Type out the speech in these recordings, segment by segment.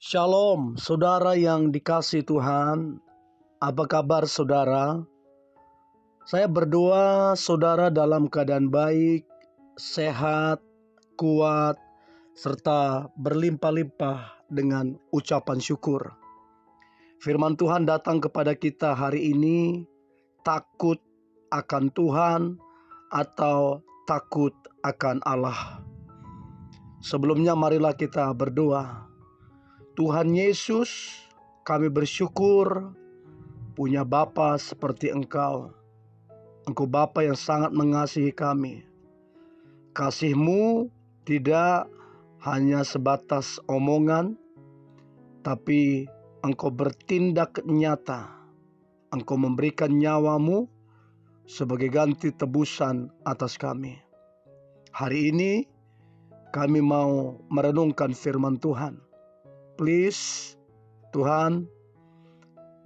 Shalom, saudara yang dikasihi Tuhan. Apa kabar saudara? Saya berdoa saudara dalam keadaan baik, sehat, kuat, serta berlimpah-limpah dengan ucapan syukur. Firman Tuhan datang kepada kita hari ini, takut akan Tuhan atau takut akan Allah. Sebelumnya marilah kita berdoa. Tuhan Yesus, kami bersyukur punya Bapa seperti Engkau. Engkau Bapa yang sangat mengasihi kami. Kasih-Mu tidak hanya sebatas omongan, tapi Engkau bertindak nyata. Engkau memberikan nyawa-Mu sebagai ganti tebusan atas kami. Hari ini kami mau merenungkan firman Tuhan. Please, Tuhan,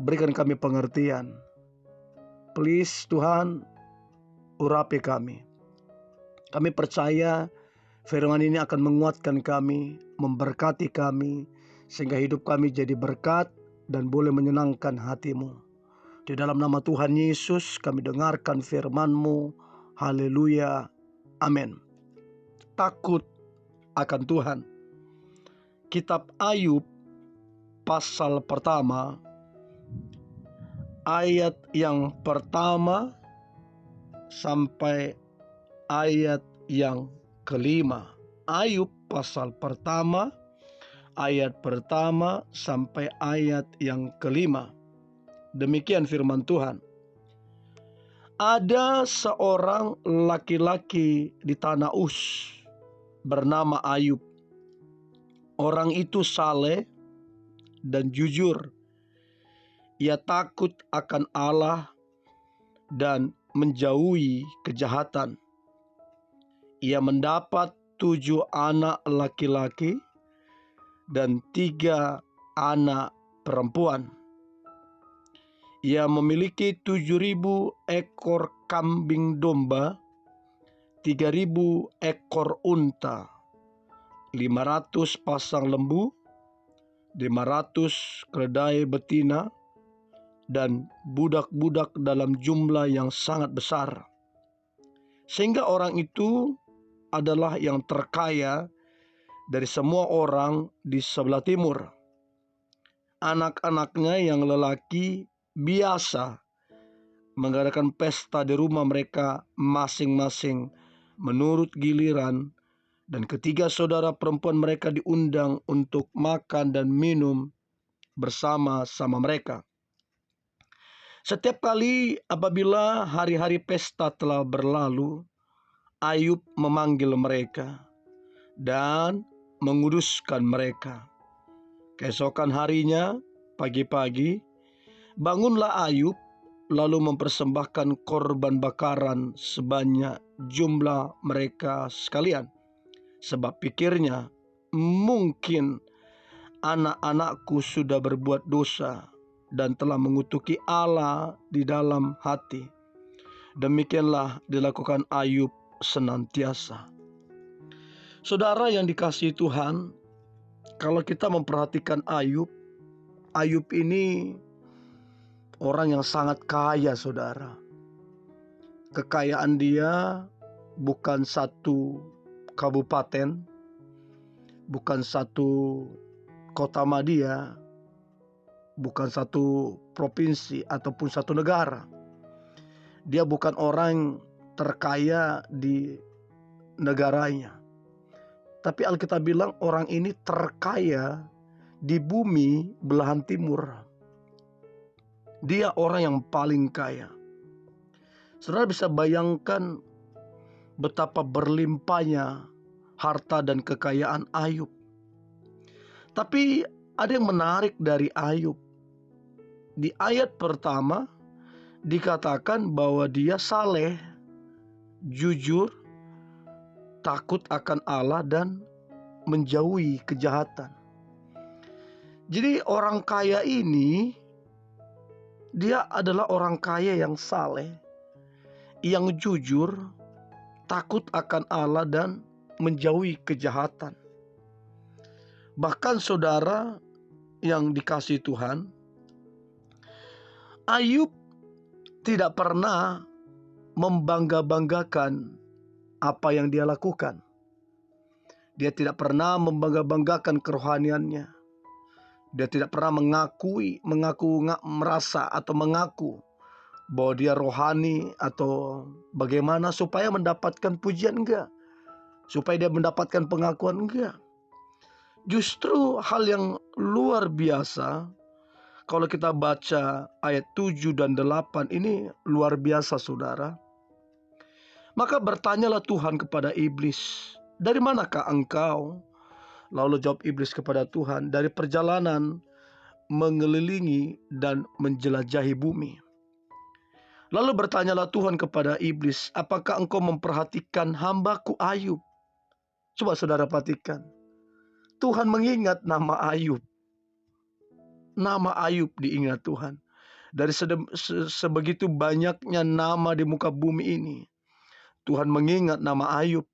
berikan kami pengertian. Please, Tuhan, urapi kami. Kami percaya firman ini akan menguatkan kami, memberkati kami, sehingga hidup kami jadi berkat dan boleh menyenangkan hati-Mu. Di dalam nama Tuhan Yesus kami dengarkan firman-Mu. Haleluya. Amin. Takut akan Tuhan. Kitab Ayub pasal pertama, ayat yang pertama sampai ayat yang kelima. Ayub pasal pertama, ayat pertama sampai ayat yang kelima. Demikian firman Tuhan. Ada seorang laki-laki di tanah Uz bernama Ayub. Orang itu saleh dan jujur. Ia takut akan Allah dan menjauhi kejahatan. Ia mendapat 7 anak laki-laki dan 3 anak perempuan. Ia memiliki 7.000 ekor kambing domba, 3.000 ekor unta, 500 pasang lembu, 500 keledai betina, dan budak-budak dalam jumlah yang sangat besar. Sehingga orang itu adalah yang terkaya dari semua orang di sebelah timur. Anak-anaknya yang lelaki biasa mengadakan pesta di rumah mereka masing-masing menurut giliran, dan ketiga saudara perempuan mereka diundang untuk makan dan minum bersama-sama mereka. Setiap kali apabila hari-hari pesta telah berlalu, Ayub memanggil mereka dan menguduskan mereka. Keesokan harinya, pagi-pagi, bangunlah Ayub lalu mempersembahkan korban bakaran sebanyak jumlah mereka sekalian. Sebab pikirnya, mungkin anak-anakku sudah berbuat dosa dan telah mengutuki Allah di dalam hati. Demikianlah dilakukan Ayub senantiasa. Saudara yang dikasihi Tuhan, kalau kita memperhatikan Ayub, Ayub ini orang yang sangat kaya, saudara. Kekayaan dia bukan satu kabupaten, bukan satu kota madya, bukan satu provinsi ataupun satu negara. Dia bukan orang terkaya di negaranya. Tapi Alkitab bilang orang ini terkaya di bumi belahan timur. Dia orang yang paling kaya. Saudara bisa bayangkan betapa berlimpahnya harta dan kekayaan Ayub. Tapi ada yang menarik dari Ayub. Di ayat pertama dikatakan bahwa dia saleh, jujur, takut akan Allah, dan menjauhi kejahatan. Jadi orang kaya ini, dia adalah orang kaya yang saleh, yang jujur, takut akan Allah, dan menjauhi kejahatan. Bahkan saudara yang dikasihi Tuhan, Ayub tidak pernah membangga-banggakan apa yang dia lakukan. Dia tidak pernah membangga-banggakan kerohaniannya. Dia tidak pernah merasa atau mengaku bahwa dia rohani atau bagaimana supaya mendapatkan pujian, enggak. Supaya dia mendapatkan pengakuan, enggak. Justru hal yang luar biasa, kalau kita baca ayat 7 dan 8 ini luar biasa saudara. Maka bertanyalah Tuhan kepada iblis, "Dari manakah engkau?" Lalu jawab iblis kepada Tuhan, "Dari perjalanan mengelilingi dan menjelajahi bumi." Lalu bertanyalah Tuhan kepada iblis, "Apakah engkau memperhatikan hambaku Ayub?" Coba saudara perhatikan. Tuhan mengingat nama Ayub. Nama Ayub diingat Tuhan. Dari sebegitu banyaknya nama di muka bumi ini, Tuhan mengingat nama Ayub.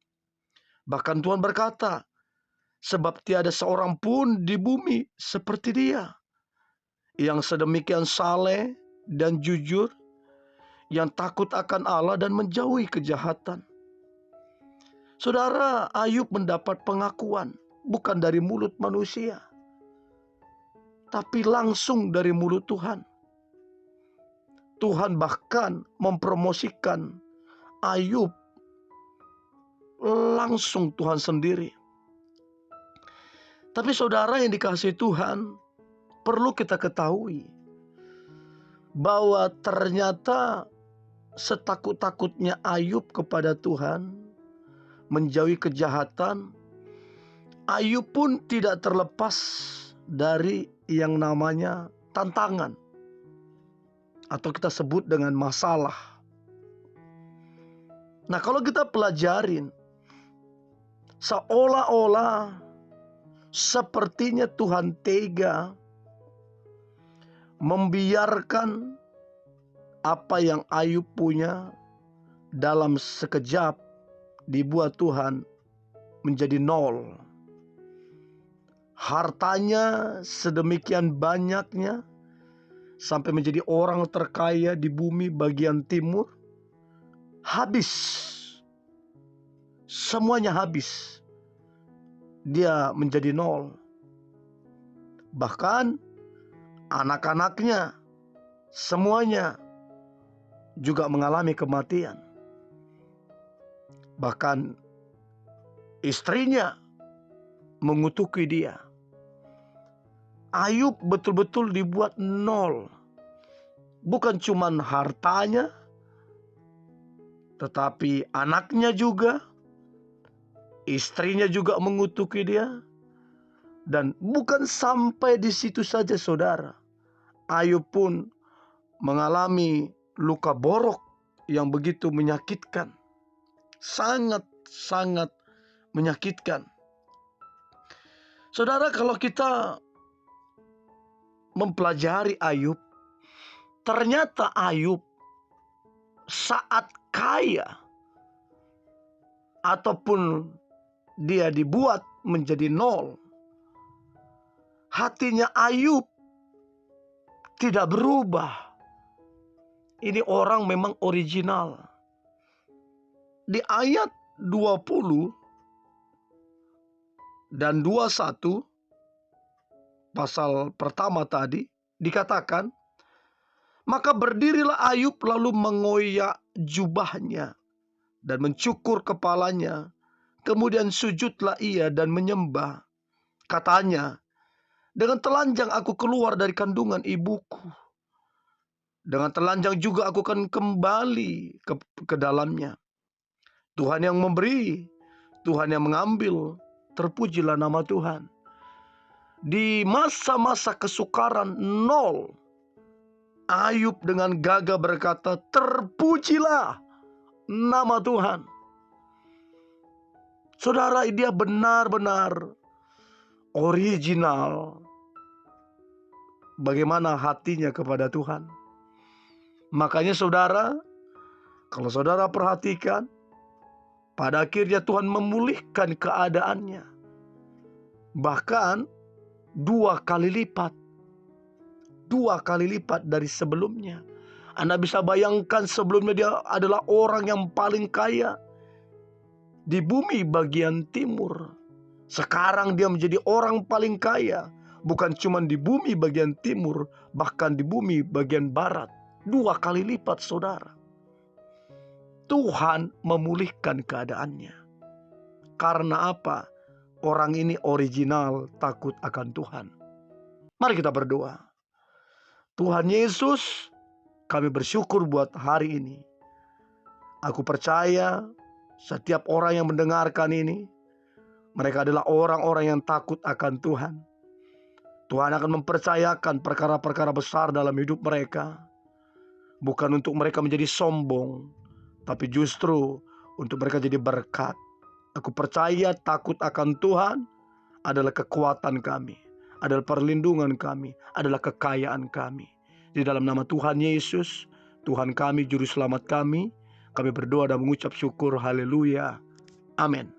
Bahkan Tuhan berkata, "Sebab tiada seorang pun di bumi seperti dia, yang sedemikian saleh dan jujur, yang takut akan Allah dan menjauhi kejahatan." Saudara, Ayub mendapat pengakuan bukan dari mulut manusia, tapi langsung dari mulut Tuhan. Tuhan bahkan mempromosikan Ayub langsung Tuhan sendiri. Tapi saudara yang dikasihi Tuhan, perlu kita ketahui bahwa ternyata setakut-takutnya Ayub kepada Tuhan, menjauhi kejahatan, Ayub pun tidak terlepas dari yang namanya tantangan, atau kita sebut dengan masalah. Nah, kalau kita pelajarin, seolah-olah sepertinya Tuhan tega membiarkan apa yang Ayub punya dalam sekejap dibuat Tuhan menjadi nol. Hartanya sedemikian banyaknya sampai menjadi orang terkaya di bumi bagian timur, habis. Semuanya habis. Dia menjadi nol. Bahkan anak-anaknya semuanya juga mengalami kematian. Bahkan istrinya mengutuki dia. Ayub betul-betul dibuat nol. Bukan cuma hartanya, tetapi anaknya juga, istrinya juga mengutuki dia. Dan bukan sampai di situ saja saudara. Ayub pun mengalami luka borok yang begitu menyakitkan. Sangat-sangat menyakitkan. Saudara, kalau kita mempelajari Ayub, ternyata Ayub saat kaya ataupun dia dibuat menjadi nol, hatinya Ayub tidak berubah. Ini orang memang original. Di ayat 20 dan 21 pasal pertama tadi dikatakan, "Maka berdirilah Ayub lalu mengoyak jubahnya dan mencukur kepalanya. Kemudian sujudlah ia dan menyembah. Katanya, 'Dengan telanjang aku keluar dari kandungan ibuku. Dengan telanjang juga aku akan kembali ke dalamnya. Tuhan yang memberi, Tuhan yang mengambil. Terpujilah nama Tuhan.'" Di masa-masa kesukaran nol, Ayub dengan gagah berkata, "Terpujilah nama Tuhan." Saudara, dia benar-benar original bagaimana hatinya kepada Tuhan. Makanya saudara, kalau saudara perhatikan, Pada akhirnya Tuhan memulihkan keadaannya. Bahkan 2 kali lipat. 2 kali lipat dari sebelumnya. Anda bisa bayangkan sebelumnya dia adalah orang yang paling kaya di bumi bagian timur. Sekarang dia menjadi orang paling kaya. Bukan cuma di bumi bagian timur, bahkan di bumi bagian barat. 2 kali lipat, saudara. Tuhan memulihkan keadaannya. Karena apa? Orang ini original takut akan Tuhan. Mari kita berdoa. Tuhan Yesus, kami bersyukur buat hari ini. Aku percaya setiap orang yang mendengarkan ini, mereka adalah orang-orang yang takut akan Tuhan. Tuhan akan mempercayakan perkara-perkara besar dalam hidup mereka. Bukan untuk mereka menjadi sombong, tapi justru untuk mereka jadi berkat. Aku percaya takut akan Tuhan adalah kekuatan kami, adalah perlindungan kami, adalah kekayaan kami. Di dalam nama Tuhan Yesus, Tuhan kami, Juru Selamat kami berdoa dan mengucap syukur. Haleluya. Amin.